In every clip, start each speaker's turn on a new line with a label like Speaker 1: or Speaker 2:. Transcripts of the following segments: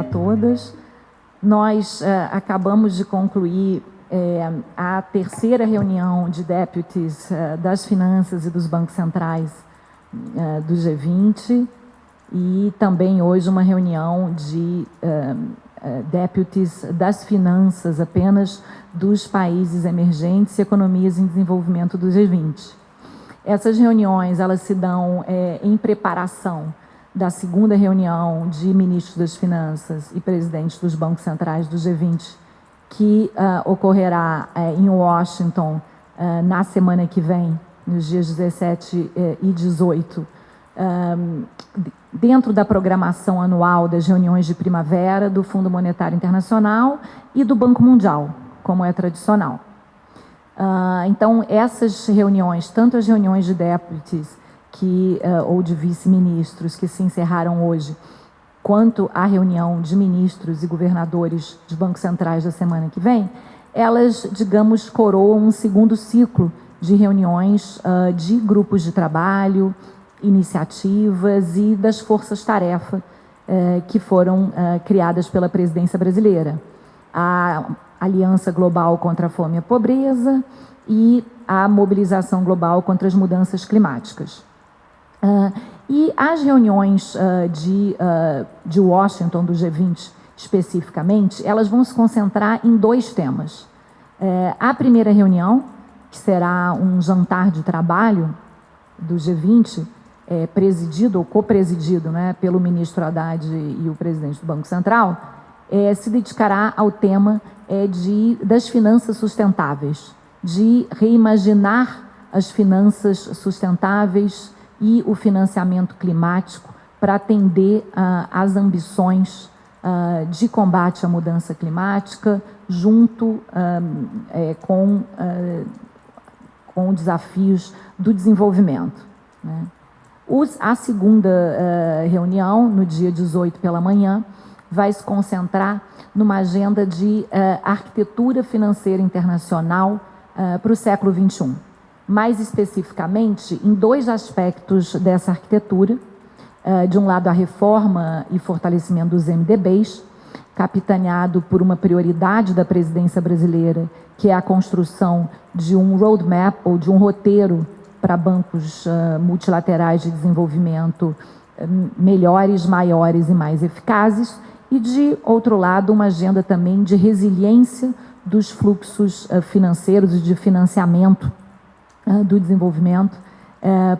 Speaker 1: a todas. Nós acabamos de concluir a terceira reunião de deputies das finanças e dos bancos centrais do G20 e também hoje uma reunião de deputies das finanças apenas dos países emergentes e economias em desenvolvimento do G20. Essas reuniões, elas se dão em preparação da segunda reunião de ministros das finanças e presidentes dos bancos centrais do G20, que ocorrerá em Washington na semana que vem, nos dias 17 e 18, dentro da programação anual das reuniões de primavera do Fundo Monetário Internacional e do Banco Mundial, como é tradicional. Então, essas reuniões, tanto as reuniões de deputies ou de vice-ministros que se encerraram hoje, quanto a reunião de ministros e governadores de bancos centrais da semana que vem, elas, digamos, coroam um segundo ciclo de reuniões de grupos de trabalho, iniciativas e das forças-tarefa que foram criadas pela presidência brasileira. A Aliança Global contra a Fome e a Pobreza e a Mobilização Global contra as Mudanças Climáticas. E as reuniões de Washington, do G20 especificamente, elas vão se concentrar em dois temas. A primeira reunião, que será um jantar de trabalho do G20, presidido ou copresidido, né, pelo ministro Haddad e o presidente do Banco Central, se dedicará ao tema das finanças sustentáveis, de reimaginar as finanças sustentáveis e o financiamento climático para atender às ambições de combate à mudança climática, junto com desafios do desenvolvimento, né? A segunda reunião, no dia 18 pela manhã, vai se concentrar numa agenda de arquitetura financeira internacional para o século XXI. Mais especificamente, em dois aspectos dessa arquitetura. De um lado, a reforma e fortalecimento dos MDBs, capitaneado por uma prioridade da presidência brasileira, que é a construção de um roadmap ou de um roteiro para bancos multilaterais de desenvolvimento melhores, maiores e mais eficazes, e, de outro lado, uma agenda também de resiliência dos fluxos financeiros e de financiamento do desenvolvimento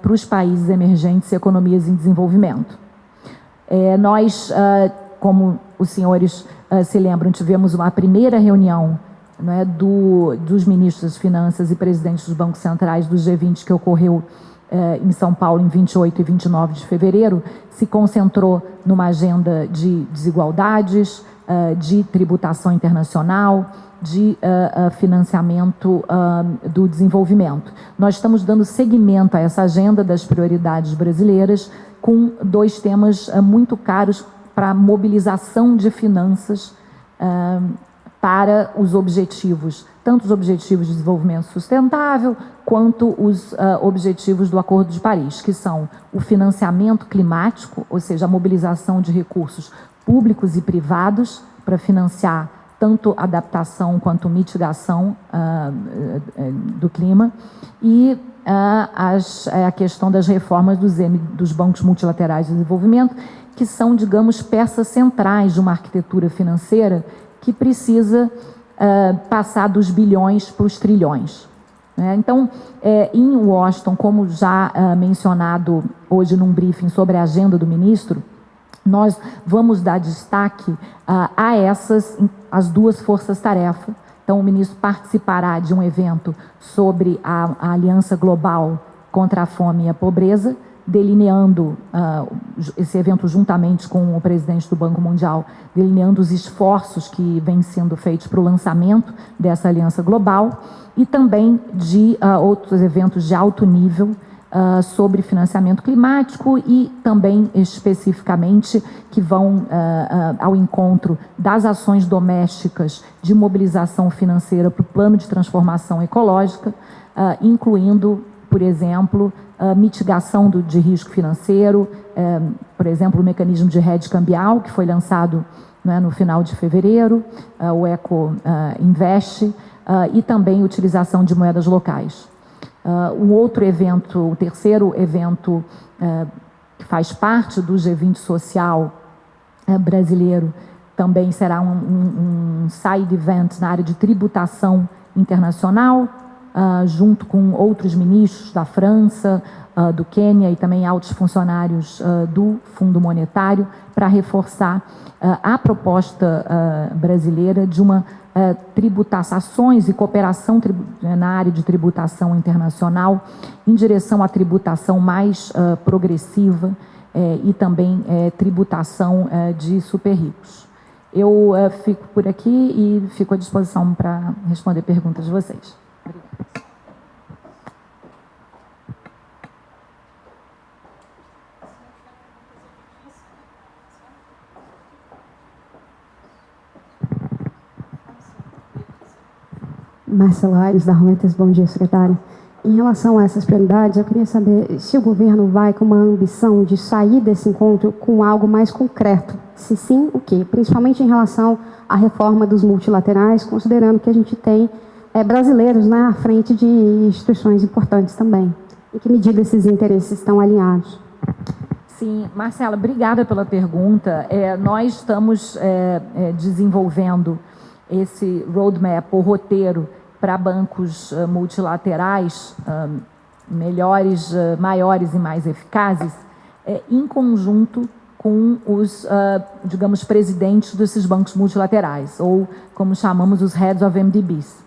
Speaker 1: para os países emergentes e economias em desenvolvimento. Nós, como os senhores se lembram, tivemos uma primeira reunião, né, dos ministros das Finanças e presidentes dos bancos centrais do G20, que ocorreu em São Paulo em 28 e 29 de fevereiro, se concentrou numa agenda de desigualdades, de tributação internacional, de financiamento do desenvolvimento. Nós estamos dando seguimento a essa agenda das prioridades brasileiras com dois temas muito caros para a mobilização de finanças para os objetivos, tanto os objetivos de desenvolvimento sustentável, quanto os objetivos do Acordo de Paris, que são o financiamento climático, ou seja, a mobilização de recursos públicos e privados para financiar tanto adaptação quanto mitigação do clima, e a questão das reformas dos bancos multilaterais de desenvolvimento, que são, digamos, peças centrais de uma arquitetura financeira que precisa passar dos bilhões para os trilhões. Então, em Washington, como já mencionado hoje num briefing sobre a agenda do ministro, nós vamos dar destaque a as duas forças-tarefa. Então, o ministro participará de um evento sobre a Aliança Global contra a Fome e a Pobreza, delineando esse evento juntamente com o presidente do Banco Mundial, delineando os esforços que vêm sendo feitos para o lançamento dessa aliança global, e também de outros eventos de alto nível sobre financiamento climático, e também especificamente que vão ao encontro das ações domésticas de mobilização financeira para o plano de transformação ecológica, incluindo por exemplo, mitigação de risco financeiro, por exemplo, o mecanismo de hedge cambial, que foi lançado, né, no final de fevereiro, o Eco Invest, e também utilização de moedas locais. O terceiro evento que faz parte do G20 social brasileiro, também será um side event na área de tributação internacional, junto com outros ministros da França, do Quênia e também altos funcionários do Fundo Monetário, para reforçar a proposta brasileira de uma tributação, ações e cooperação na área de tributação internacional, em direção à tributação mais progressiva e também tributação de super ricos. Eu fico por aqui e fico à disposição para responder perguntas de vocês. Obrigada.
Speaker 2: Marcela Aires, da Reuters. Bom dia, secretária. Em relação a essas prioridades, eu queria saber se o governo vai com uma ambição de sair desse encontro com algo mais concreto. Se sim, o quê? Principalmente em relação à reforma dos multilaterais, considerando que a gente tem brasileiros, né, à frente de instituições importantes também. Em que medida esses interesses estão alinhados?
Speaker 1: Sim, Marcela, obrigada pela pergunta. Nós estamos desenvolvendo esse roadmap, ou roteiro, para bancos multilaterais melhores, maiores e mais eficazes, em conjunto com os, digamos, presidentes desses bancos multilaterais, ou como chamamos os Heads of MDBs.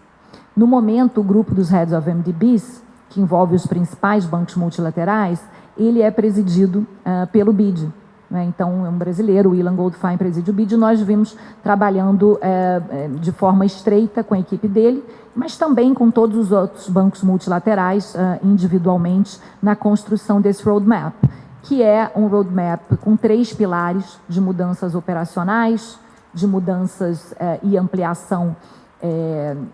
Speaker 1: No momento, o grupo dos Heads of MDBs, que envolve os principais bancos multilaterais, ele é presidido pelo BID. Então, é um brasileiro, o Ilan Goldfein, preside o BID, e nós vimos trabalhando de forma estreita com a equipe dele, mas também com todos os outros bancos multilaterais, individualmente, na construção desse roadmap, que é um roadmap com 3 pilares de mudanças operacionais, de mudanças e ampliação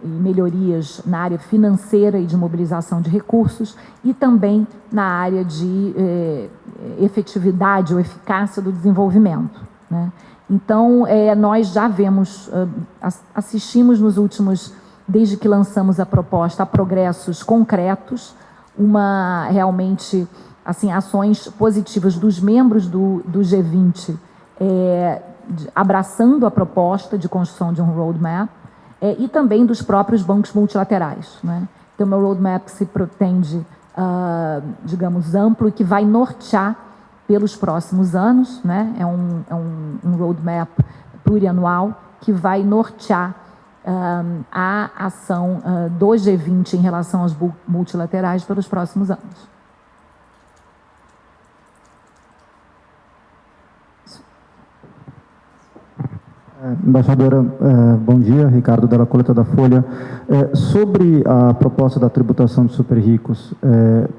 Speaker 1: e melhorias na área financeira e de mobilização de recursos, e também na área de efetividade ou eficácia do desenvolvimento, né? Então, nós já assistimos desde que lançamos a proposta, a progressos concretos, realmente, assim, ações positivas dos membros do G20, abraçando a proposta de construção de um roadmap, e também dos próprios bancos multilaterais, né? Então, meu roadmap se pretende, digamos, amplo e que vai nortear pelos próximos anos, né? É um roadmap plurianual que vai nortear a ação do G20 em relação aos multilaterais pelos próximos anos.
Speaker 3: Embaixadora, bom dia. Ricardo Della Coleta, da Folha. Sobre a proposta da tributação de super ricos,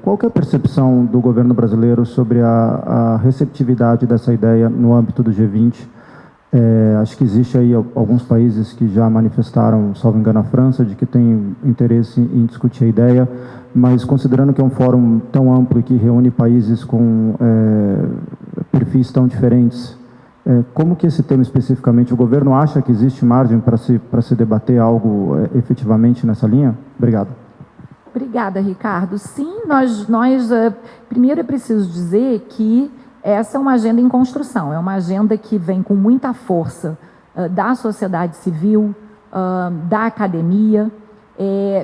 Speaker 3: qual que é a percepção do governo brasileiro sobre a receptividade dessa ideia no âmbito do G20? Acho que existe aí alguns países que já manifestaram, salvo engano, a França, de que tem interesse em discutir a ideia, mas considerando que é um fórum tão amplo e que reúne países com perfis tão diferentes, como que esse tema especificamente, o governo acha que existe margem para se debater algo efetivamente nessa linha? Obrigado.
Speaker 1: Obrigada, Ricardo. Sim, primeiro é preciso dizer que essa é uma agenda em construção, é uma agenda que vem com muita força da sociedade civil, da academia,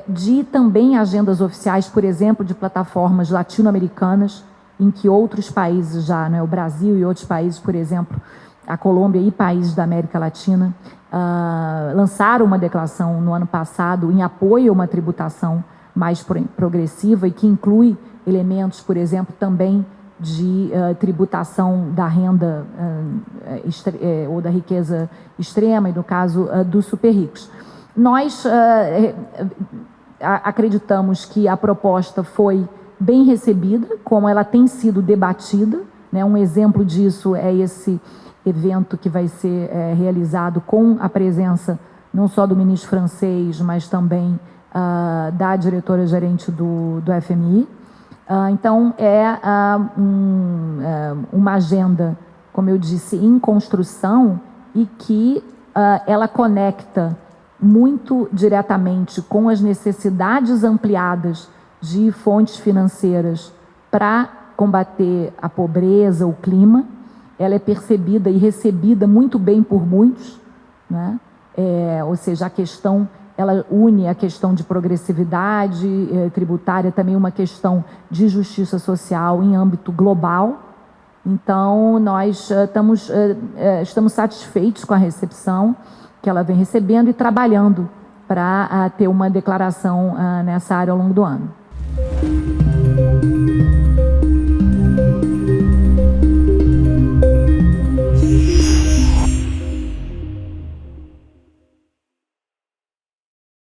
Speaker 1: de também agendas oficiais, por exemplo, de plataformas latino-americanas, em que outros países já, né, o Brasil e outros países, por exemplo, a Colômbia e países da América Latina, lançaram uma declaração no ano passado em apoio a uma tributação mais progressiva e que inclui elementos, por exemplo, também de tributação da renda ou da riqueza extrema, e no caso dos super ricos. Nós acreditamos que a proposta foi bem recebida, como ela tem sido debatida, né? Um exemplo disso é esse evento que vai ser realizado com a presença não só do ministro francês, mas também da diretora-gerente do FMI. Então, uma agenda, como eu disse, em construção e que ela conecta muito diretamente com as necessidades ampliadas de fontes financeiras para combater a pobreza, o clima. Ela é percebida e recebida muito bem por muitos, né? Ou seja, a questão, ela une a questão de progressividade tributária, também uma questão de justiça social em âmbito global. Então, nós estamos satisfeitos com a recepção que ela vem recebendo e trabalhando para ter uma declaração nessa área ao longo do ano.